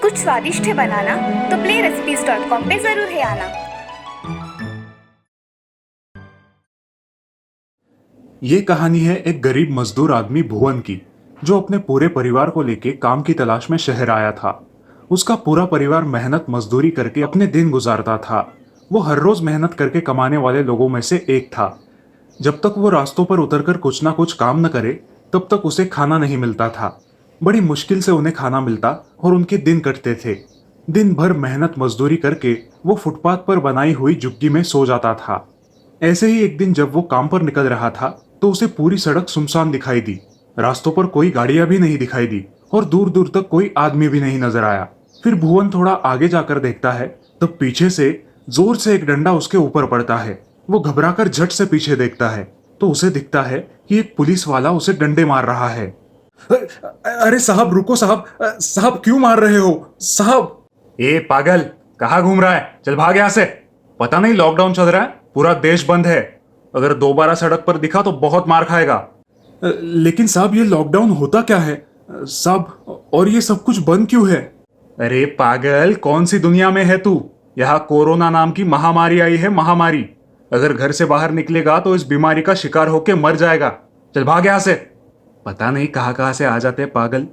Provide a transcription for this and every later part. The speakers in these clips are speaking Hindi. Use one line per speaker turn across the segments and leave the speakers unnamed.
कुछ स्वादिष्ट है बनाना तो playrecipes.com पे जरूर है आना।
ये कहानी है एक गरीब मजदूर आदमी भुवन की, जो अपने पूरे परिवार को लेके काम की तलाश में शहर आया था। उसका पूरा परिवार मेहनत मजदूरी करके अपने दिन गुजारता था। वो हर रोज मेहनत करके कमाने वाले लोगों में से एक था। जब तक वो रास्तों पर उतरकर कुछ ना कुछ काम न करे, तब तक उसे खाना नहीं मिलता था। बड़ी मुश्किल से उन्हें खाना मिलता और उनके दिन कटते थे। दिन भर मेहनत मजदूरी करके वो फुटपाथ पर बनाई हुई झुग्गी में सो जाता था। ऐसे ही एक दिन जब वो काम पर निकल रहा था, तो उसे पूरी सड़क सुनसान दिखाई दी। रास्तों पर कोई गाड़ियां भी नहीं दिखाई दी और दूर दूर तक कोई आदमी भी नहीं नजर आया। फिर भुवन थोड़ा आगे जाकर देखता है, तब पीछे से जोर से एक डंडा उसके ऊपर पड़ता है। वो घबराकर झट से पीछे देखता है, तो उसे दिखता है कि एक पुलिस वाला उसे डंडे मार रहा है। अरे साहब रुको साहब, साहब क्यों मार रहे हो साहब? ए पागल, कहाँ घूम रहा है? चल भाग यहाँ से। पता नहीं लॉकडाउन चल रहा है, पूरा देश बंद है। अगर दोबारा सड़क पर दिखा तो बहुत मार खाएगा। लेकिन साहब ये लॉकडाउन होता क्या है साहब, और ये सब कुछ बंद क्यों है? अरे पागल, कौन सी दुनिया में है तू? यहाँ कोरोना नाम की महामारी आई है, महामारी। अगर घर से बाहर निकलेगा तो इस बीमारी का शिकार होके मर जाएगा। चल भाग यहाँ से। पता नहीं कहाँ से आ जाते पागल।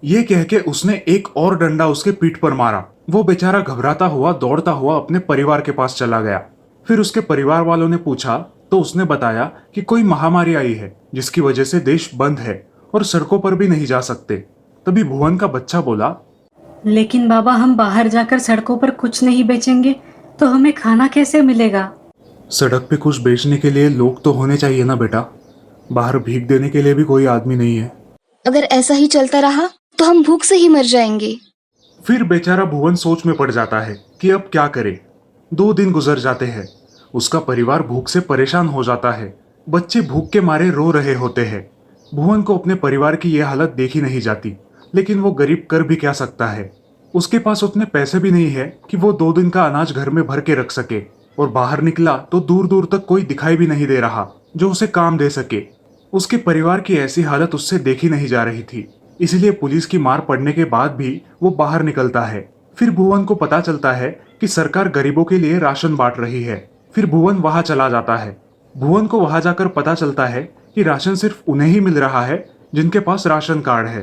ये कह के उसने एक और डंडा उसके पीठ पर मारा। वो बेचारा घबराता हुआ दौड़ता हुआ अपने परिवार के पास चला गया। फिर उसके परिवार वालों ने पूछा तो उसने बताया कि कोई महामारी आई है, जिसकी वजह से देश बंद है और सड़कों पर भी नहीं जा सकते। तभी भुवन का बच्चा बोला,
लेकिन बाबा, हम बाहर जाकर सड़कों पर कुछ नहीं बेचेंगे तो हमें खाना कैसे मिलेगा?
सड़क पे कुछ बेचने के लिए लोग तो होने चाहिए ना बेटा। बाहर भीख देने के लिए भी कोई आदमी नहीं है।
अगर ऐसा ही चलता रहा तो हम भूख से ही मर जाएंगे।
फिर बेचारा भुवन सोच में पड़ जाता है कि अब क्या करे। 2 दिन गुजर जाते हैं। उसका परिवार भूख से परेशान हो जाता है। बच्चे भूख के मारे रो रहे होते हैं। भुवन को अपने परिवार की यह हालत देखी नहीं जाती, लेकिन वो गरीब कर भी क्या सकता है। उसके पास उतने पैसे भी नहीं है कि वो 2 दिन का अनाज घर में भर के रख सके। और बाहर निकला तो दूर दूर तक कोई दिखाई भी नहीं दे रहा जो उसे काम दे सके। उसके परिवार की ऐसी हालत उससे देखी नहीं जा रही थी, इसलिए पुलिस की मार पड़ने के बाद भी वो बाहर निकलता है। फिर भुवन को पता चलता है कि सरकार गरीबों के लिए राशन बांट रही है। फिर भुवन वहां चला जाता है। भुवन को वहां जाकर पता चलता है कि राशन सिर्फ उन्हें ही मिल रहा है जिनके पास राशन कार्ड है।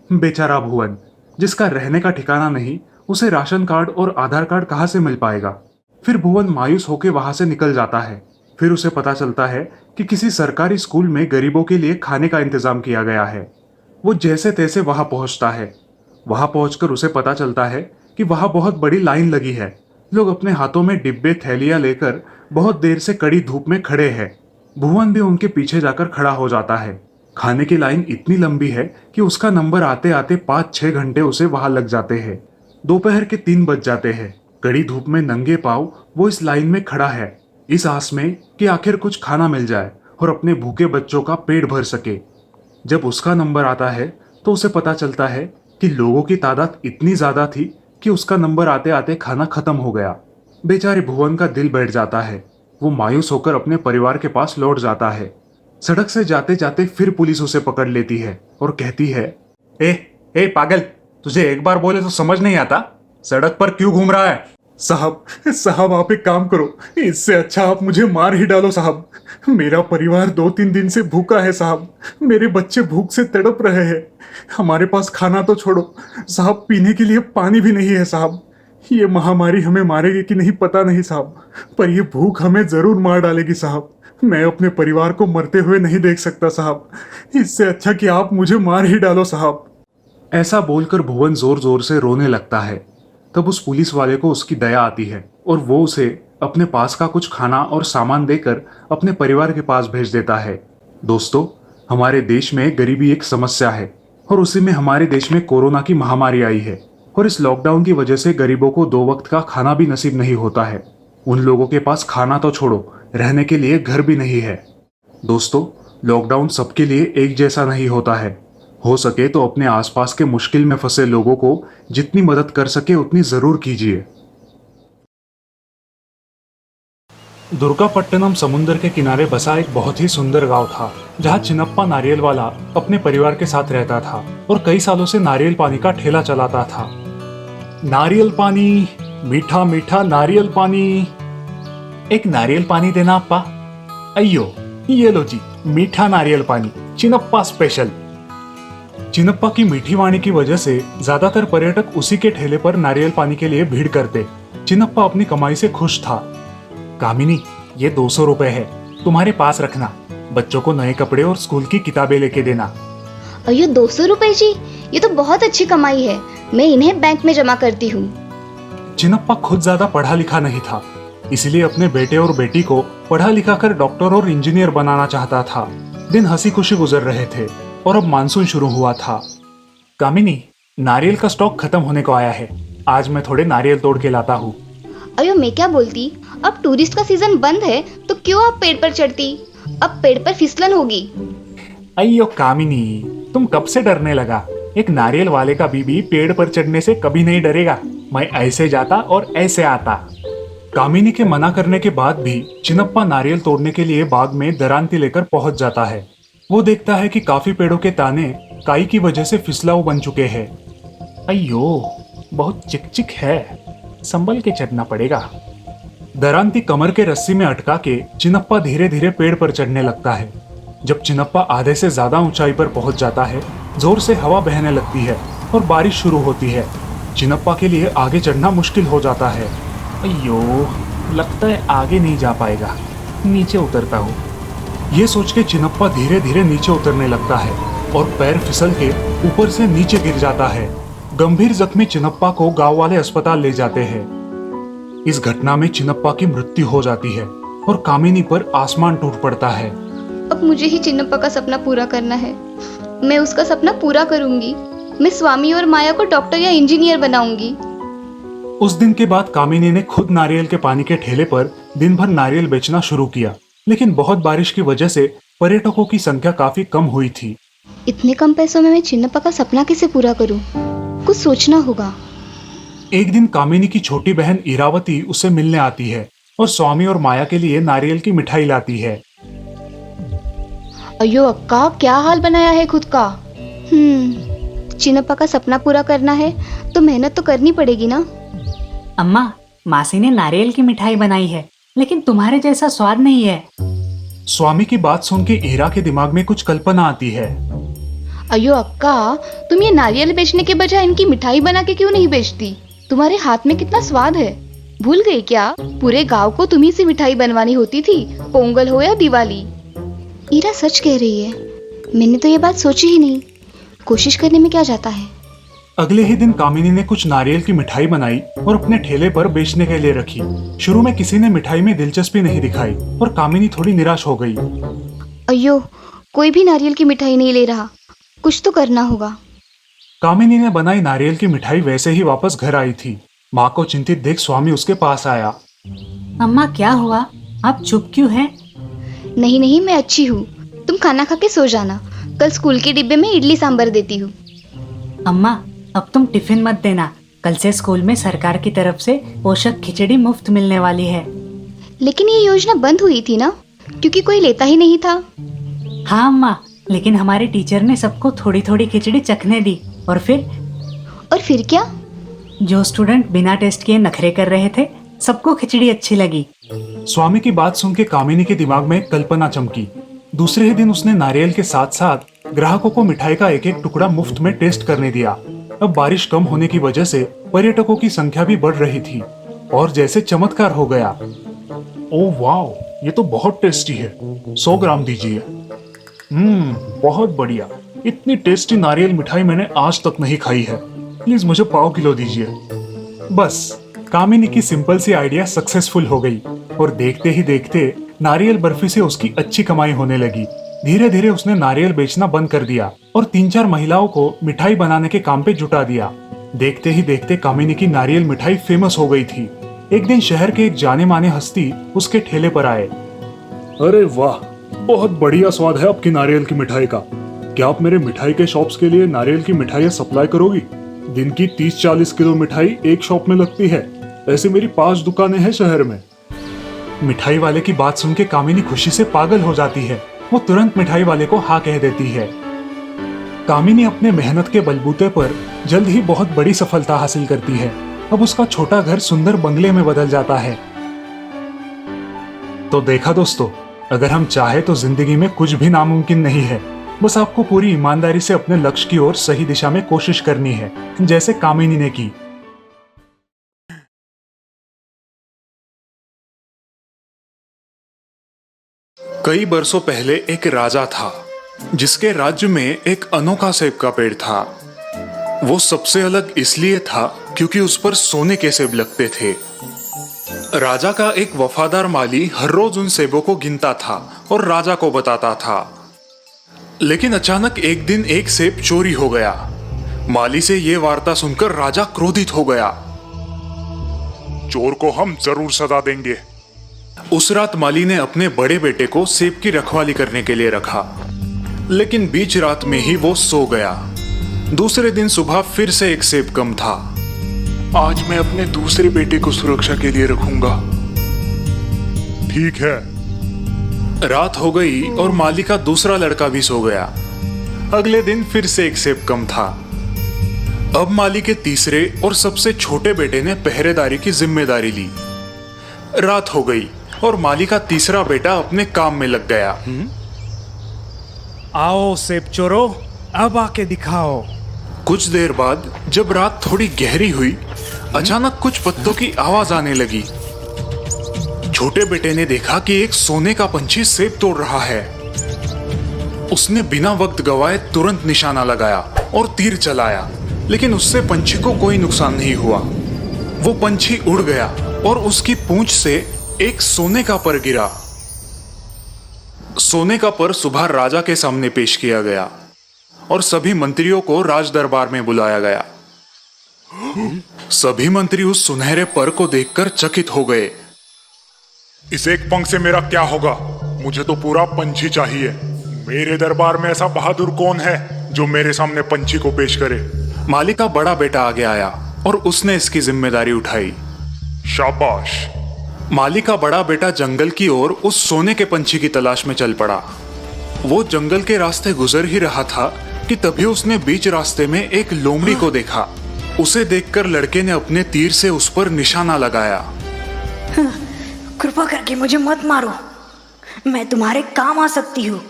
बेचारा भुवन, जिसका रहने का ठिकाना नहीं, उसे राशन कार्ड और आधार कार्ड कहाँ से मिल पाएगा। फिर भुवन मायूस होकर वहां से निकल जाता है। फिर उसे पता चलता है कि किसी सरकारी स्कूल में गरीबों के लिए खाने का इंतजाम किया गया है। वो जैसे तैसे वहां पहुंचता है। वहां पहुंचकर उसे पता चलता है कि वहां बहुत बड़ी लाइन लगी है। लोग अपने हाथों में डिब्बे थैलियां लेकर बहुत देर से कड़ी धूप में खड़े हैं। भुवन भी उनके पीछे जाकर खड़ा हो जाता है। खाने की लाइन इतनी लंबी है कि उसका नंबर आते आते 5-6 घंटे उसे वहां लग जाते हैं। दोपहर के 3 बज जाते हैं। कड़ी धूप में नंगे पांव वो इस लाइन में खड़ा है, इस आस में कि आखिर कुछ खाना मिल जाए और अपने भूखे बच्चों का पेट भर सके। जब उसका नंबर आता है तो उसे पता चलता है कि लोगों की तादाद इतनी ज्यादा थी कि उसका नंबर आते आते खाना खत्म हो गया। बेचारे भुवन का दिल बैठ जाता है। वो मायूस होकर अपने परिवार के पास लौट जाता है। सड़क से जाते जाते फिर पुलिस उसे पकड़ लेती है और कहती है, ए पागल, तुझे एक बार बोले तो समझ नहीं आता? सड़क पर क्यों घूम रहा है? साहब आप एक काम करो, इससे अच्छा आप मुझे मार ही डालो साहब। मेरा परिवार 2-3 दिन से भूखा है साहब। मेरे बच्चे भूख से तड़प रहे हैं। हमारे पास खाना तो छोड़ो साहब, पीने के लिए पानी भी नहीं है साहब। ये महामारी हमें मारेगी कि नहीं पता नहीं साहब, पर ये भूख हमें जरूर मार डालेगी साहब। मैं अपने परिवार को मरते हुए नहीं देख सकता साहब। इससे अच्छा कि आप मुझे मार ही डालो साहब। ऐसा बोलकर भुवन जोर जोर से रोने लगता है। तब उस पुलिस वाले को उसकी दया आती है और वो उसे अपने पास का कुछ खाना और सामान देकर अपने परिवार के पास भेज देता है। दोस्तों, हमारे देश में गरीबी एक समस्या है और उसी में हमारे देश में कोरोना की महामारी आई है। और इस लॉकडाउन की वजह से गरीबों को 2 वक्त का खाना भी नसीब नहीं होता है। उन लोगों के पास खाना तो छोड़ो, रहने के लिए घर भी नहीं है। दोस्तों, लॉकडाउन सबके लिए एक जैसा नहीं होता है। हो सके तो अपने आसपास के मुश्किल में फंसे लोगों को जितनी मदद कर सके उतनी जरूर कीजिए। दुर्गापट्टनम समुद्र के किनारे बसा एक बहुत ही सुंदर गांव था, जहां चिन्नप्पा नारियल वाला अपने परिवार के साथ रहता था और कई सालों से नारियल पानी का ठेला चलाता था। नारियल पानी, मीठा मीठा नारियल पानी। एक नारियल पानी देना अप्पा। अयो, ये लो जी, मीठा नारियल पानी, चिन्नप्पा स्पेशल। चिन्नप्पा की मीठी वाणी की वजह से ज्यादातर पर्यटक उसी के ठेले पर नारियल पानी के लिए भीड़ करते। चिन्नप्पा अपनी कमाई से खुश था। कामिनी, ये 200 रुपए है, तुम्हारे पास रखना। बच्चों को नए कपड़े और स्कूल की किताबें लेके देना।
अयो 200 रुपए जी, ये तो बहुत अच्छी कमाई है। मैं इन्हें बैंक में जमा करती हूँ।
चिन्नप्पा खुद ज्यादा पढ़ा लिखा नहीं था, इसलिए अपने बेटे और बेटी को पढ़ा लिखा कर डॉक्टर और इंजीनियर बनाना चाहता था। दिन हंसी खुशी गुजर रहे थे और अब मानसून शुरू हुआ था। कामिनी, नारियल का स्टॉक खत्म होने को आया है, आज मैं थोड़े नारियल तोड़ के लाता हूँ।
अयो मैं क्या बोलती, अब टूरिस्ट का सीजन बंद है तो क्यों आप पेड़ पर चढ़ती? अब पेड़ पर फिसलन होगी।
अयो कामिनी, तुम कब से डरने लगा? एक नारियल वाले का बीबी पेड़ पर चढ़ने से कभी नहीं डरेगा। मैं ऐसे जाता और ऐसे आता। कामिनी के मना करने के बाद भी चिन्नप्पा नारियल तोड़ने के लिए बाग में दरांती लेकर पहुंच जाता है। वो देखता है कि काफी पेड़ों के ताने काई की वजह से फिसलाऊ बन चुके हैं। अयो, बहुत चिकचिक है, संभल के चढ़ना पड़ेगा। दरांती कमर के रस्सी में अटका के चिन्नप्पा धीरे धीरे पेड़ पर चढ़ने लगता है। जब चिन्नप्पा आधे से ज्यादा ऊंचाई पर पहुंच जाता है, जोर से हवा बहने लगती है और बारिश शुरू होती है। चिन्नप्पा के लिए आगे चढ़ना मुश्किल हो जाता है। अयो, लगता है आगे नहीं जा पाएगा, नीचे उतरता हूँ। ये सोच के चिन्नप्पा धीरे धीरे नीचे उतरने लगता है और पैर फिसल के ऊपर से नीचे गिर जाता है। गंभीर जख्मी चिन्नप्पा को गांव वाले अस्पताल ले जाते हैं। इस घटना में चिन्नप्पा की मृत्यु हो जाती है और कामिनी पर आसमान टूट पड़ता है।
अब मुझे ही चिन्नप्पा का सपना पूरा करना है। मैं उसका सपना पूरा करूंगी। मैं स्वामी और माया को डॉक्टर या इंजीनियर बनाऊंगी।
उस दिन के बाद कामिनी ने खुद नारियल के पानी के ठेले पर दिन भर नारियल बेचना शुरू किया, लेकिन बहुत बारिश की वजह से पर्यटकों की संख्या काफी कम हुई थी।
इतने कम पैसों में मैं चिन्नप्पा का सपना कैसे पूरा करूं? कुछ सोचना होगा।
एक दिन कामिनी की छोटी बहन इरावती उसे मिलने आती है और स्वामी और माया के लिए नारियल की मिठाई लाती है।
अयो अक्का, क्या हाल बनाया है खुद का। चिन्नप्पा का सपना पूरा करना है तो मेहनत तो करनी पड़ेगी ना।
अम्मा, मासी ने नारियल की मिठाई बनाई है, लेकिन तुम्हारे जैसा स्वाद नहीं है।
स्वामी की बात सुन के ईरा के दिमाग में कुछ कल्पना आती है।
अयो अक्का, तुम ये नारियल बेचने के बजाय इनकी मिठाई बना के क्यों नहीं बेचती? तुम्हारे हाथ में कितना स्वाद है। भूल गई क्या? पूरे गांव को तुम्ही से मिठाई बनवानी होती थी, पोंगल हो या दिवाली। ईरा सच कह रही है, मैंने तो ये बात सोची ही नहीं। कोशिश करने में क्या जाता है।
अगले ही दिन कामिनी ने कुछ नारियल की मिठाई बनाई और अपने ठेले पर बेचने के लिए रखी। शुरू में किसी ने मिठाई में दिलचस्पी नहीं दिखाई और कामिनी थोड़ी निराश हो गई।
अयो, कोई भी नारियल की मिठाई नहीं ले रहा, कुछ तो करना होगा।
कामिनी ने बनाई नारियल की मिठाई वैसे ही वापस घर आई थी। माँ को चिंतित देख स्वामी उसके पास आया।
अम्मा, क्या हुआ? आप चुप क्यों हैं?
नहीं नहीं, मैं अच्छी हूँ। तुम खाना खा के सो जाना। कल स्कूल के डिब्बे में इडली सांभर देती हूँ।
अम्मा, अब तुम टिफिन मत देना। कल से स्कूल में सरकार की तरफ से पोषक खिचड़ी मुफ्त मिलने वाली है।
लेकिन ये योजना बंद हुई थी ना, क्योंकि कोई लेता ही नहीं था।
हाँ अम्मा, लेकिन हमारे टीचर ने सबको थोड़ी थोड़ी खिचड़ी चखने दी। और फिर क्या? जो स्टूडेंट बिना टेस्ट किए नखरे कर रहे थे, सबको खिचड़ी अच्छी लगी।
स्वामी की बात सुन के कामिनी के दिमाग में कल्पना चमकी। दूसरे ही दिन उसने नारियल के साथ साथ ग्राहकों को मिठाई का एक एक टुकड़ा मुफ्त में टेस्ट करने दिया। अब बारिश कम होने की वजह से पर्यटकों की संख्या भी बढ़ रही थी और जैसे चमत्कार हो गया। ओह वाह, ये तो बहुत टेस्टी है, 100 ग्राम दीजिए। बहुत बढ़िया, इतनी टेस्टी नारियल मिठाई मैंने आज तक नहीं खाई है। प्लीज मुझे पाव किलो दीजिए। बस, कामिनी की सिंपल सी आइडिया सक्सेसफुल हो गई और देखते ही देखते नारियल बर्फी से उसकी अच्छी कमाई होने लगी। धीरे धीरे उसने नारियल बेचना बंद कर दिया और 3-4 महिलाओं को मिठाई बनाने के काम पे जुटा दिया। देखते ही देखते कामिनी की नारियल मिठाई फेमस हो गई थी। एक दिन शहर के एक जाने माने हस्ती उसके ठेले पर आए। अरे वाह, बहुत बढ़िया स्वाद है आपकी नारियल की मिठाई का। क्या आप मेरे मिठाई के शॉप्स के लिए नारियल की मिठाई सप्लाई करोगी? दिन की 30-40 किलो मिठाई एक शॉप में लगती है। ऐसे मेरी 5 दुकानें हैं शहर में। मिठाई वाले की बात सुन के कामिनी खुशी से पागल हो जाती है। वो तुरंत मिठाई वाले को हाँ कह देती है। कामिनी अपने मेहनत के बलबूते पर जल्द ही बहुत बड़ी सफलता हासिल करती है। अब उसका छोटा घर सुंदर बंगले में बदल जाता है। तो देखा दोस्तों, अगर हम चाहे तो जिंदगी में कुछ भी नामुमकिन नहीं है। बस आपको पूरी ईमानदारी से अपने लक्ष्य की ओर सही दिशा में कोशिश करनी है, जैसे कामिनी ने की। कई बरसों पहले एक राजा था जिसके राज्य में एक अनोखा सेब का पेड़ था। वो सबसे अलग इसलिए था क्योंकि उस पर सोने के सेब लगते थे। राजा का एक वफादार माली हर रोज उन सेबों को गिनता था और राजा को बताता था। लेकिन अचानक एक दिन एक सेब चोरी हो गया। माली से यह वार्ता सुनकर राजा क्रोधित हो गया।
चोर को हम जरूर सजा देंगे।
उस रात माली ने अपने बड़े बेटे को सेब की रखवाली करने के लिए रखा, लेकिन बीच रात में ही वो सो गया। दूसरे दिन सुबह फिर से एक सेब कम था।
आज मैं अपने दूसरे बेटे को सुरक्षा के लिए रखूंगा। ठीक है।
रात हो गई और माली का दूसरा लड़का भी सो गया। अगले दिन फिर से एक सेब कम था। अब माली के तीसरे और सबसे छोटे बेटे ने पहरेदारी की जिम्मेदारी ली। रात हो गई और माली का तीसरा बेटा अपने काम में लग गया।
आओ सेब चोरो, अब आके दिखाओ।
कुछ देर बाद जब रात थोड़ी गहरी हुई, अचानक कुछ पत्तों की आवाज आने लगी। छोटे बेटे ने देखा कि एक सोने का पंछी सेब तोड़ रहा है। उसने बिना वक्त गवाए तुरंत निशाना लगाया और तीर चलाया, लेकिन उससे पंछी को कोई नुकसान नहीं हुआ। वो पंछी उड़ गया और उसकी पूंछ से एक सोने का पर गिरा। सोने का पर सुबह राजा के सामने पेश किया गया और सभी मंत्रियों को राज दरबार में बुलाया गया। सभी मंत्री उस सुनहरे पर को देखकर चकित हो गए।
इस एक पंख से मेरा क्या होगा? मुझे तो पूरा पंछी चाहिए। मेरे दरबार में ऐसा बहादुर कौन है जो मेरे सामने पंछी को पेश करे?
माली का बड़ा बेटा आगे आया और उसने इसकी जिम्मेदारी उठाई।
शाबाश।
माली का बड़ा बेटा जंगल की ओर उस सोने के पंछी की तलाश में चल पड़ा। वो जंगल के रास्ते गुजर ही रहा था कि तभी उसने बीच रास्ते में एक लोमड़ी को देखा। उसे देखकर लड़के ने अपने तीर से उस पर निशाना लगाया।
कृपा करके मुझे मत मारो, मैं तुम्हारे काम आ सकती हूँ।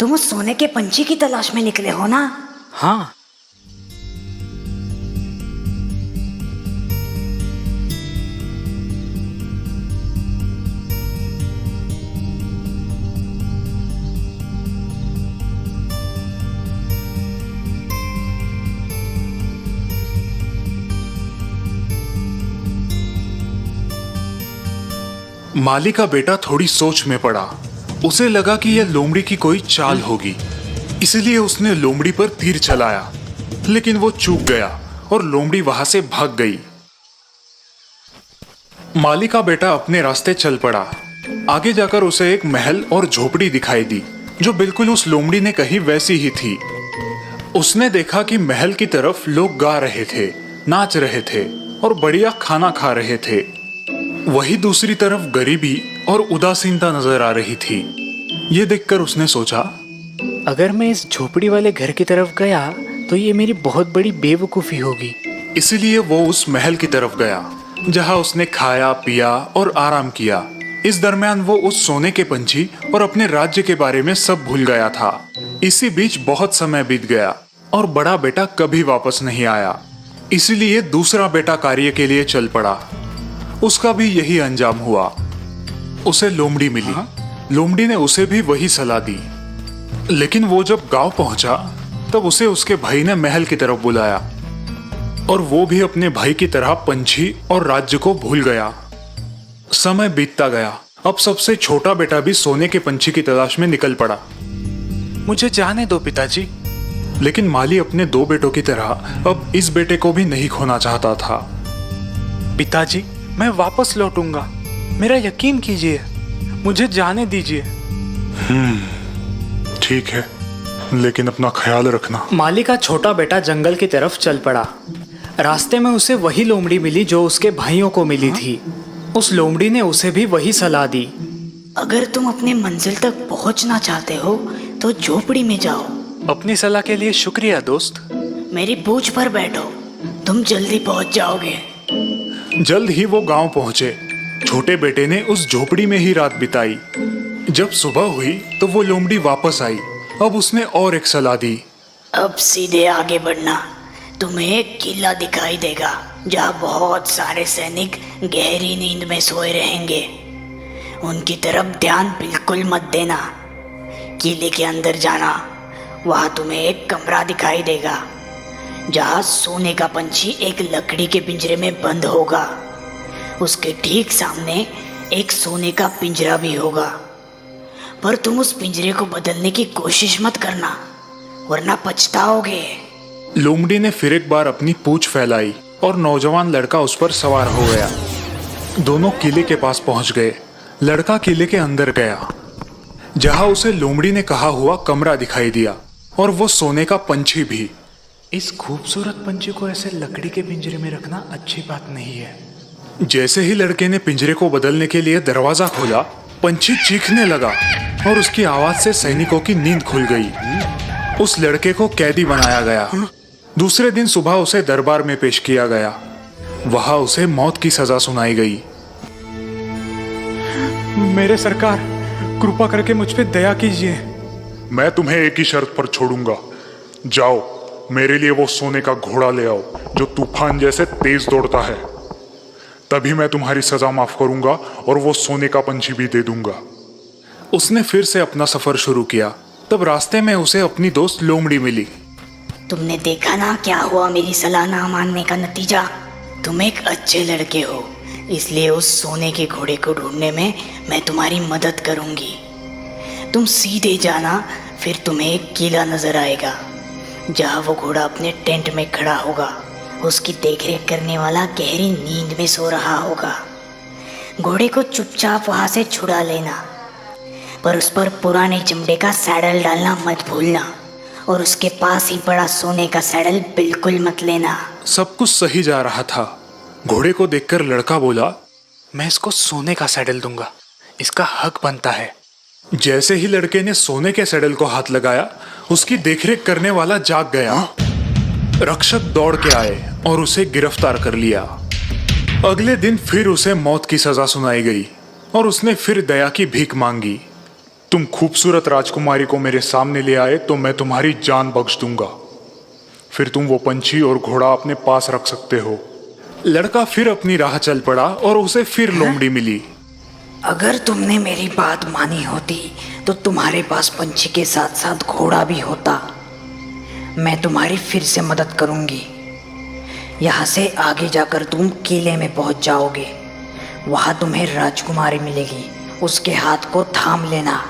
तुम उस सोने के पंछी की तलाश में निकले हो ना?
हाँ।
माली का बेटा थोड़ी सोच में पड़ा। उसे लगा कि यह लोमड़ी की कोई चाल होगी, इसलिए उसने लोमड़ी पर तीर चलाया, लेकिन वो चूक गया और लोमड़ी वहां से भाग गई। माली का बेटा अपने रास्ते चल पड़ा। आगे जाकर उसे एक महल और झोपड़ी दिखाई दी जो बिल्कुल उस लोमड़ी ने कही वैसी ही थी। उसने देखा कि महल की तरफ लोग गा रहे थे, नाच रहे थे और बढ़िया खाना खा रहे थे। वही दूसरी तरफ गरीबी और उदासीनता नजर आ रही थी। ये देखकर उसने सोचा,
अगर मैं इस झोपड़ी वाले घर की तरफ गया तो ये मेरी बहुत बड़ी बेवकूफ़ी होगी।
इसलिए वो उस महल की तरफ गया जहां उसने खाया पिया और आराम किया। इस दरमियान वो उस सोने के पंछी और अपने राज्य के बारे में सब भूल गया था। इसी बीच बहुत समय बीत गया और बड़ा बेटा कभी वापस नहीं आया। इसलिए दूसरा बेटा कार्य के लिए चल पड़ा। उसका भी यही अंजाम हुआ। उसे लोमड़ी मिली। लोमड़ी ने उसे भी वही सलाह दी, लेकिन वो जब गांव पहुंचा तब उसे उसके भाई ने महल की तरफ बुलाया और वो भी अपने भाई की तरह पंछी और राज्य को भूल गया। समय बीतता गया। अब सबसे छोटा बेटा भी सोने के पंछी की तलाश में निकल पड़ा।
मुझे जाने दो पिताजी।
लेकिन माली अपने दो बेटों की तरह अब इस बेटे को भी नहीं खोना चाहता था।
पिताजी, मैं वापस लौटूंगा, मेरा यकीन कीजिए, मुझे जाने दीजिए।
ठीक है, लेकिन अपना ख्याल रखना।
माली का छोटा बेटा जंगल की तरफ चल पड़ा। रास्ते में उसे वही लोमड़ी मिली जो उसके भाइयों को मिली थी। उस लोमड़ी ने उसे भी वही सलाह दी।
अगर तुम अपने मंजिल तक पहुंचना चाहते हो तो झोपड़ी में जाओ।
अपनी सलाह के लिए शुक्रिया दोस्त।
मेरी पूंछ पर बैठो, तुम जल्दी पहुंच जाओगे।
जल्द ही वो गांव पहुंचे। छोटे बेटे ने उस झोपड़ी में ही रात बिताई। जब सुबह हुई तो वो लोमड़ी वापस आई। अब उसने और एक सलाह दी।
अब सीधे आगे बढ़ना, तुम्हें एक किला दिखाई देगा जहाँ बहुत सारे सैनिक गहरी नींद में सोए रहेंगे। उनकी तरफ ध्यान बिल्कुल मत देना। किले के अंदर जाना, वहाँ तुम्हें एक कमरा दिखाई देगा जहाँ सोने का पंछी एक लकड़ी के पिंजरे में बंद होगा। उसके ठीक सामने एक सोने का पिंजरा भी होगा, पर तुम उस पिंजरे को बदलने की कोशिश मत करना, वरना पछताओगे।
लोमड़ी ने फिर एक बार अपनी पूंछ फैलाई और नौजवान लड़का उस पर सवार हो गया। दोनों किले के पास पहुंच गए। लड़का किले के अंदर गया, जहां उसे लोमड़ी ने कहा हुआ कमरा दिखाई दिया और वो सोने का पंछी भी।
इस खूबसूरत पंछी को ऐसे लकड़ी के पिंजरे में रखना अच्छी बात नहीं है।
जैसे ही लड़के ने पिंजरे को बदलने के लिए दरवाजा खोला, पंछी चीखने लगा और उसकी आवाज से सैनिकों की नींद खुल गई। उस लड़के को कैदी बनाया गया। दूसरे दिन सुबह उसे दरबार में पेश किया गया। वहां उसे मौत की सजा सुनाई गई।
मेरे सरकार, कृपा करके मुझ पे दया कीजिए।
मैं तुम्हें एक ही शर्त पर छोड़ूंगा। जाओ, मेरे लिए वो सोने का घोड़ा ले आओ जो तूफान जैसे तेज दौड़ता है। तभी मैं तुम्हारी सजा माफ करूंगा और वो सोने का पंछी भी दे दूंगा।
उसने फिर से अपना सफर शुरू किया। तब रास्ते में उसे अपनी दोस्त लोमड़ी मिली।
तुमने देखा ना क्या हुआ मेरी सलाह ना मानने का नतीजा। तुम एक अच्छे लड़के हो, इसलिए उस सोने के घोड़े को ढूंढने में मैं तुम्हारी मदद करूंगी। तुम सीधे जाना, फिर तुम्हें एक किला नजर आएगा जहाँ वो घोड़ा अपने टेंट में खड़ा होगा। उसकी देखरेख करने वाला गहरी नींद में सो रहा होगा। घोड़े को चुपचाप वहाँ से छुड़ा लेना, पर उस पर पुराने चमड़े का सैडल डालना मत भूलना, और उसके पास ही बड़ा सोने का सैडल बिल्कुल मत लेना।
सब कुछ सही जा रहा था। घोड़े को देखकर लड़का बोला,
मैं इसको सोने का सैडल दूंगा, इसका हक बनता है।
जैसे ही लड़के ने सोने के सैडल को हाथ लगाया, उसकी देखरेख करने वाला जाग गया। रक्षक दौड़ के आए और उसे गिरफ्तार कर लिया। अगले दिन फिर उसे मौत की सजा सुनाई गई और उसने फिर दया की भीख मांगी।
तुम खूबसूरत राजकुमारी को मेरे सामने ले आए तो मैं तुम्हारी जान बख्श दूंगा। फिर तुम वो पंछी और घोड़ा अपने पास रख सकते हो।
लड़का फिर अपनी राह चल पड़ा और उसे फिर लोमड़ी मिली।
अगर तुमने मेरी बात मानी होती तो तुम्हारे पास पंछी के साथ साथ घोड़ा भी होता। मैं तुम्हारी फिर से मदद करूंगी। यहाँ से आगे जाकर तुम किले में पहुंच जाओगे। वहाँ तुम्हें राजकुमारी मिलेगी, उसके हाथ को थाम लेना।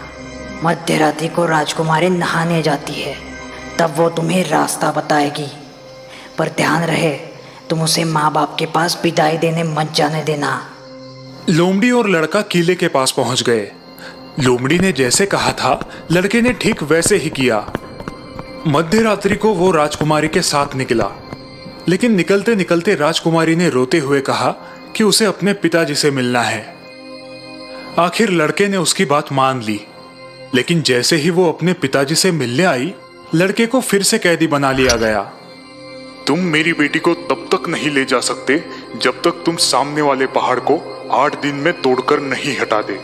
मध्य रात्रि को राजकुमारी नहाने जाती है, तब वो तुम्हें रास्ता बताएगी, पर ध्यान रहे तुम उसे माँ बाप के पास विदाई देने मत जाने देना।
लोमड़ी और लड़का किले के पास पहुंच गए। लोमड़ी ने जैसे कहा था, लड़के ने ठीक वैसे ही किया। मध्य रात्रि को वो राजकुमारी के साथ निकला, लेकिन निकलते निकलते राजकुमारी ने रोते हुए कहा कि उसे अपने पिताजी से मिलना है। आखिर लड़के ने उसकी बात मान ली, लेकिन जैसे ही वो अपने पिताजी से मिलने आई, लड़के को फिर से कैदी बना लिया गया।
तुम मेरी बेटी को तब तक नहीं ले जा सकते जब तक तुम सामने वाले पहाड़ को 8 दिन में तोड़कर नहीं हटा दे।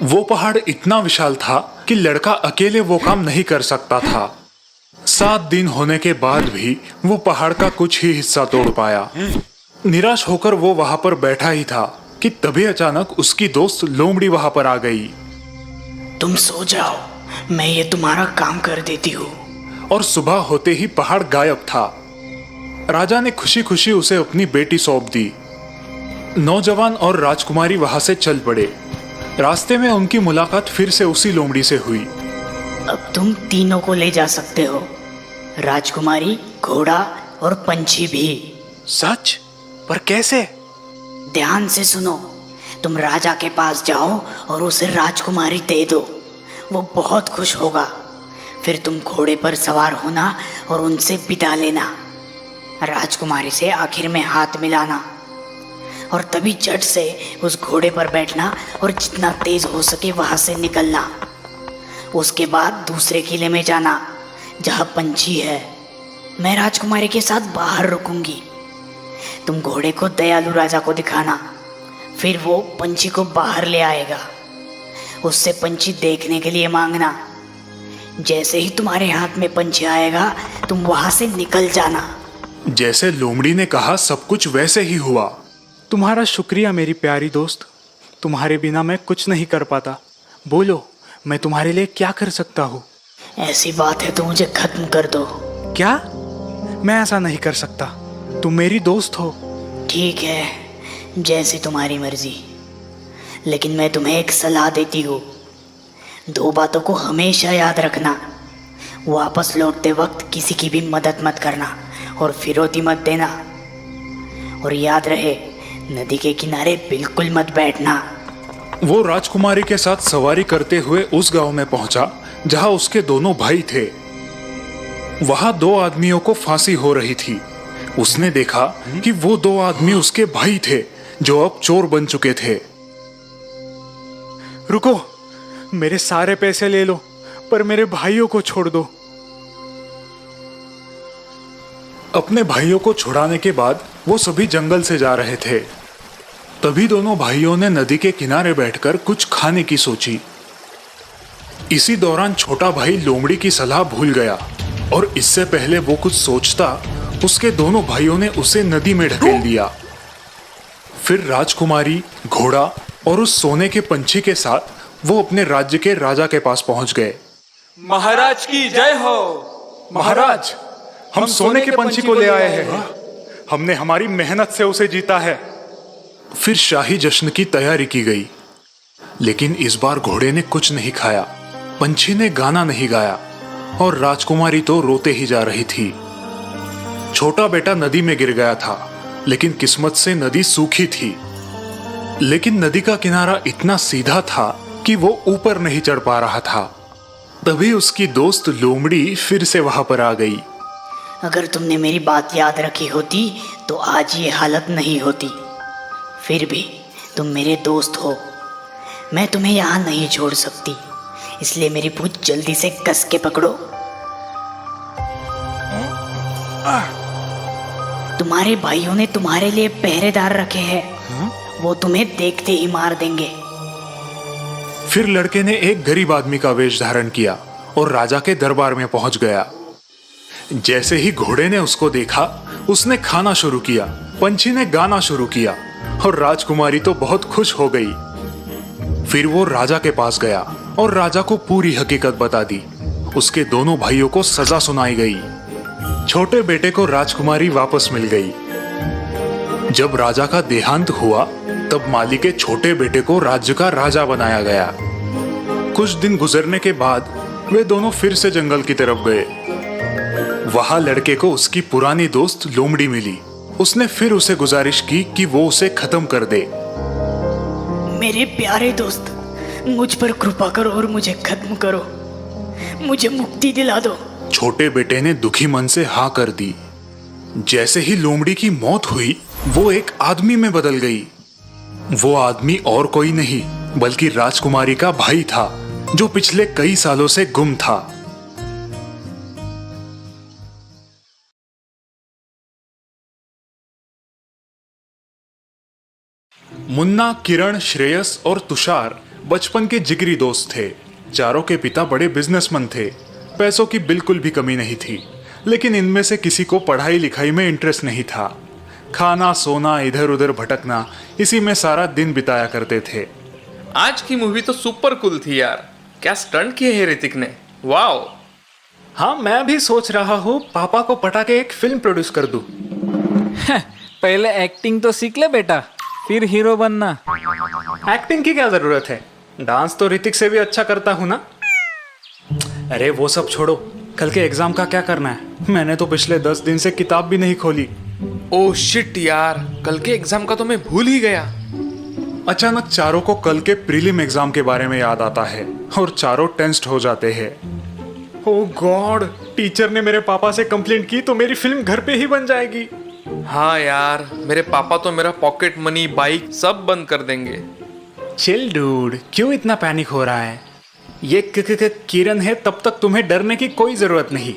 वो पहाड़ इतना विशाल था कि लड़का अकेले वो काम नहीं कर सकता था। 7 दिन होने के बाद भी वो पहाड़ का कुछ ही हिस्सा तोड़ पाया। निराश होकर वो वहां पर बैठा ही था कि तभी अचानक उसकी दोस्त लोमड़ी वहां पर आ गई।
तुम सो जाओ, मैं ये तुम्हारा काम कर देती हूँ।
और सुबह होते ही पहाड़ गायब था। राजा ने खुशी खुशी उसे अपनी बेटी सौंप दी। नौजवान और राजकुमारी वहां से चल पड़े। रास्ते में उनकी मुलाकात फिर से उसी लोमड़ी से हुई।
अब तुम तीनों को ले जा सकते हो, राजकुमारी, घोड़ा और पंछी भी।
सच? पर कैसे?
ध्यान से सुनो। तुम राजा के पास जाओ और उसे राजकुमारी दे दो, वो बहुत खुश होगा। फिर तुम घोड़े पर सवार होना और उनसे विदा लेना। राजकुमारी से आखिर में हाथ मिलाना। और तभी झट से उस घोड़े पर बैठना और जितना तेज हो सके वहां से निकलना। उसके बाद दूसरे किले में जाना जहां पंछी है। मैं राजकुमारी के साथ बाहर रुकूंगी। तुम घोड़े को दयालु राजा को दिखाना, फिर वो पंछी को बाहर ले आएगा। उससे पंछी देखने के लिए मांगना। जैसे ही तुम्हारे हाथ में पंछी आएगा तुम वहां से निकल जाना।
जैसे लोमड़ी ने कहा सब कुछ वैसे ही हुआ।
तुम्हारा शुक्रिया मेरी प्यारी दोस्त। तुम्हारे बिना मैं कुछ नहीं कर पाता। बोलो, मैं तुम्हारे लिए क्या कर सकता हूँ?
ऐसी बात है तो मुझे खत्म कर दो।
क्या? मैं ऐसा नहीं कर सकता। तुम मेरी दोस्त हो।
ठीक है, जैसी तुम्हारी मर्जी। लेकिन मैं तुम्हें एक सलाह देती हूँ। 2 बातों को हमेशा याद रखना। वापस लौटते वक्त किसी की भी मदद मत करना और फिरौती मत देना। और याद रहे, नदी के किनारे बिल्कुल मत बैठना।
वो राजकुमारी के साथ सवारी करते हुए उस गांव में पहुंचा जहां उसके दोनों भाई थे। वहां 2 आदमियों को फांसी हो रही थी। उसने देखा कि वो 2 आदमी उसके भाई थे जो अब चोर बन चुके थे।
रुको, मेरे सारे पैसे ले लो पर मेरे भाइयों को छोड़ दो।
अपने भाइयों को छुड़ाने के बाद वो सभी जंगल से जा रहे थे। तभी दोनों भाइयों ने नदी के किनारे बैठकर कुछ खाने की सोची। इसी दौरान छोटा भाई लोमड़ी की सलाह भूल गया और इससे पहले वो कुछ सोचता उसके दोनों भाइयों ने उसे नदी में ढकेल दिया। फिर राजकुमारी, घोड़ा और उस सोने के पंछी के साथ वो अपने राज्य के राजा के पास पहुंच गए।
महाराज की जय हो।
महाराज, हम सोने के पंछी को ले आए हैं। हमने हमारी मेहनत से उसे जीता है। फिर शाही जश्न की तैयारी की गई, लेकिन इस बार घोड़े ने कुछ नहीं खाया, पंछी ने गाना नहीं गाया और राजकुमारी तो रोते ही जा रही थी। छोटा बेटा नदी में गिर गया था, लेकिन किस्मत से नदी सूखी थी। लेकिन नदी का किनारा इतना सीधा था कि वो ऊपर नहीं चढ़ पा रहा था। तभी उसकी दोस्त लोमड़ी फिर से वहां पर आ गई।
अगर तुमने मेरी बात याद रखी होती तो आज ये हालत नहीं होती। फिर भी तुम मेरे दोस्त हो, मैं तुम्हें यहाँ नहीं छोड़ सकती, इसलिए मेरी पूंछ जल्दी से कस के पकड़ो। तुम्हारे भाइयों ने तुम्हारे लिए पहरेदार रखे हैं, वो तुम्हें देखते ही मार देंगे।
फिर लड़के ने एक गरीब आदमी का वेश धारण किया और राजा के दरबार में पहुंच गया। जैसे ही घोड़े ने उसको देखा, उसने खाना शुरू किया, पंछी ने गाना शुरू किया और राजकुमारी तो बहुत खुश हो गई। फिर वो राजा के पास गया और राजा को पूरी हकीकत बता दी। उसके दोनों भाइयों को सजा सुनाई गई। छोटे बेटे को राजकुमारी वापस मिल गई। जब राजा का देहांत हुआ तब माली के छोटे बेटे को राज्य का राजा बनाया गया। कुछ दिन गुजरने के बाद वे दोनों फिर से जंगल की तरफ गए। वहां लड़के को उसकी पुरानी दोस्त लोमड़ी मिली। उसने फिर उसे गुजारिश की कि वो उसे खत्म कर दे।
मेरे प्यारे दोस्त, मुझ पर कृपा करो और मुझे खत्म करो, मुझे मुक्ति दिला दो।
छोटे बेटे ने दुखी मन से हाँ कर दी। जैसे ही लोमड़ी की मौत हुई, वो एक आदमी में बदल गई। वो आदमी और कोई नहीं बल्कि राजकुमारी का भाई था, जो पिछले कई सालों से गुम था। मुन्ना, किरण, श्रेयस और तुषार बचपन के जिगरी दोस्त थे। चारों के पिता बड़े बिजनेसमैन थे। पैसों की बिल्कुल भी कमी नहीं थी, लेकिन इनमें से किसी को पढ़ाई लिखाई में इंटरेस्ट नहीं था। खाना, सोना, इधर उधर भटकना, इसी में सारा दिन बिताया करते थे।
आज की मूवी तो सुपर कूल थी यार। क्या स्टंट किए हैं ऋतिक ने, वाओ।
हाँ, मैं भी सोच रहा हूँ पापा को पटा के एक फिल्म प्रोड्यूस कर दूं।
पहले एक्टिंग तो सीख ले बेटा, फिर हीरो बनना।
एक्टिंग की क्या जरूरत है, डांस तो ऋतिक से भी अच्छा करता हूँ ना। अरे वो सब छोड़ो, कल के एग्जाम का क्या करना है? मैंने तो पिछले 10 दिन से किताब भी नहीं खोली।
ओह शिट यार, कल के एग्जाम का तो मैं भूल ही गया।
अचानक चारों को कल के प्रीलिम एग्जाम के बारे में याद आता है और चारों टेंस्ड हो जाते हैं।
ओह गॉड, टीचर ने मेरे पापा से कंप्लेंट की तो मेरी फिल्म घर पे ही बन जाएगी।
हाँ यार, मेरे पापा तो मेरा पॉकेट मनी, बाइक सब बंद कर देंगे।
चिल डूड, क्यों इतना पैनिक हो रहा है? ये किरण है, तब तक तुम्हें डरने की कोई जरूरत नहीं।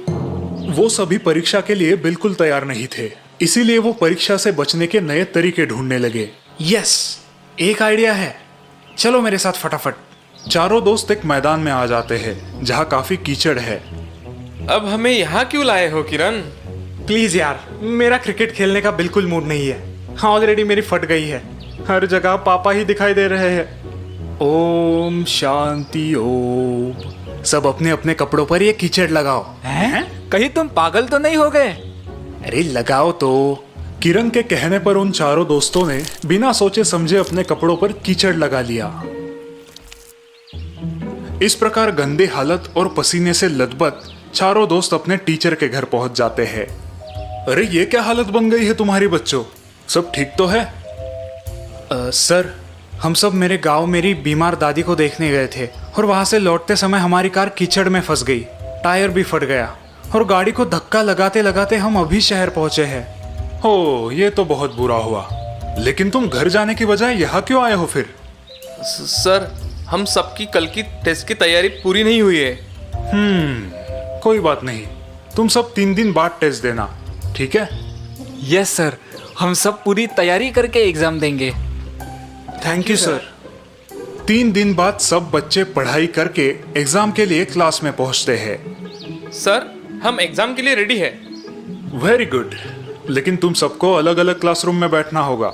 वो सभी परीक्षा के लिए बिल्कुल तैयार नहीं थे, इसीलिए वो परीक्षा से बचने के नए तरीके ढूंढने लगे।
यस, एक आइडिया है, चलो मेरे साथ फटाफट।
चारों दोस्त एक मैदान में आ जाते हैं जहाँ काफी कीचड़ है।
अब हमें यहाँ क्यों लाए हो किरण?
प्लीज यार, मेरा क्रिकेट खेलने का बिल्कुल मूड नहीं है। हाँ, ऑलरेडी मेरी फट गई है, हर जगह पापा ही दिखाई दे रहे हैं। ओम शांति ओम। सब अपने अपने कपड़ों पर ये कीचड़ लगाओ।
हैं? कहीं तुम पागल तो नहीं हो गए?
अरे लगाओ तो।
किरण के कहने पर उन चारों दोस्तों ने बिना सोचे समझे अपने कपड़ों पर कीचड़ लगा लिया। इस प्रकार गंदे हालत और पसीने से लथपथ चारों दोस्त अपने टीचर के घर पहुंच जाते हैं। अरे ये क्या हालत बन गई है तुम्हारी बच्चों, सब ठीक तो है?
सर, हम सब मेरे गांव मेरी बीमार दादी को देखने गए थे और वहां से लौटते समय हमारी कार कीचड़ में फंस गई, टायर भी फट गया और गाड़ी को धक्का लगाते लगाते हम अभी शहर पहुंचे हैं।
हो, ये तो बहुत बुरा हुआ। लेकिन तुम घर जाने की बजाय यहाँ क्यों आए हो फिर?
सर, हम सबकी कल की टेस्ट की तैयारी पूरी नहीं हुई है।
कोई बात नहीं, तुम सब 3 दिन बाद टेस्ट देना, ठीक है?
यस सर, हम सब पूरी तैयारी करके एग्जाम देंगे।
Thank you sir.
3 दिन बाद सब बच्चे पढ़ाई करके एग्जाम के लिए क्लास में पहुंचते हैं।
सर, हम एग्जाम के लिए रेडी है।
वेरी गुड, लेकिन तुम सबको अलग अलग क्लासरूम में बैठना होगा।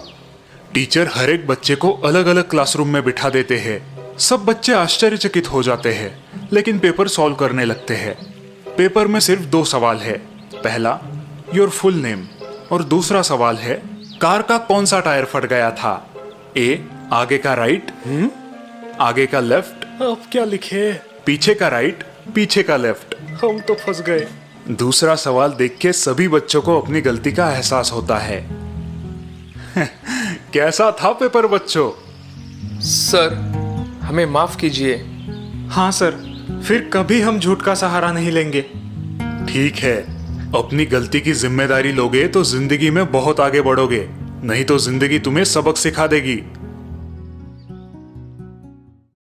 टीचर हर एक बच्चे को अलग अलग क्लासरूम में बिठा देते हैं। सब बच्चे आश्चर्यचकित हो जाते हैं, लेकिन पेपर सॉल्व करने लगते हैं। पेपर में सिर्फ 2 सवाल है। पहला, योर फुल नेम, और दूसरा सवाल है, कार का कौन सा टायर फट गया था? ए, आगे का राइट, आगे का लेफ्ट,
अब क्या लिखे?
पीछे का राइट, पीछे का लेफ्ट।
हम तो फंस गए।
दूसरा सवाल देख के सभी बच्चों को अपनी गलती का एहसास होता है। कैसा था पेपर बच्चों?
सर, हमें माफ कीजिए।
हाँ सर, फिर कभी हम झूठ का सहारा नहीं लेंगे।
ठीक है, अपनी गलती की जिम्मेदारी लोगे तो जिंदगी में बहुत आगे बढ़ोगे, नहीं तो जिंदगी तुम्हें सबक सिखा देगी।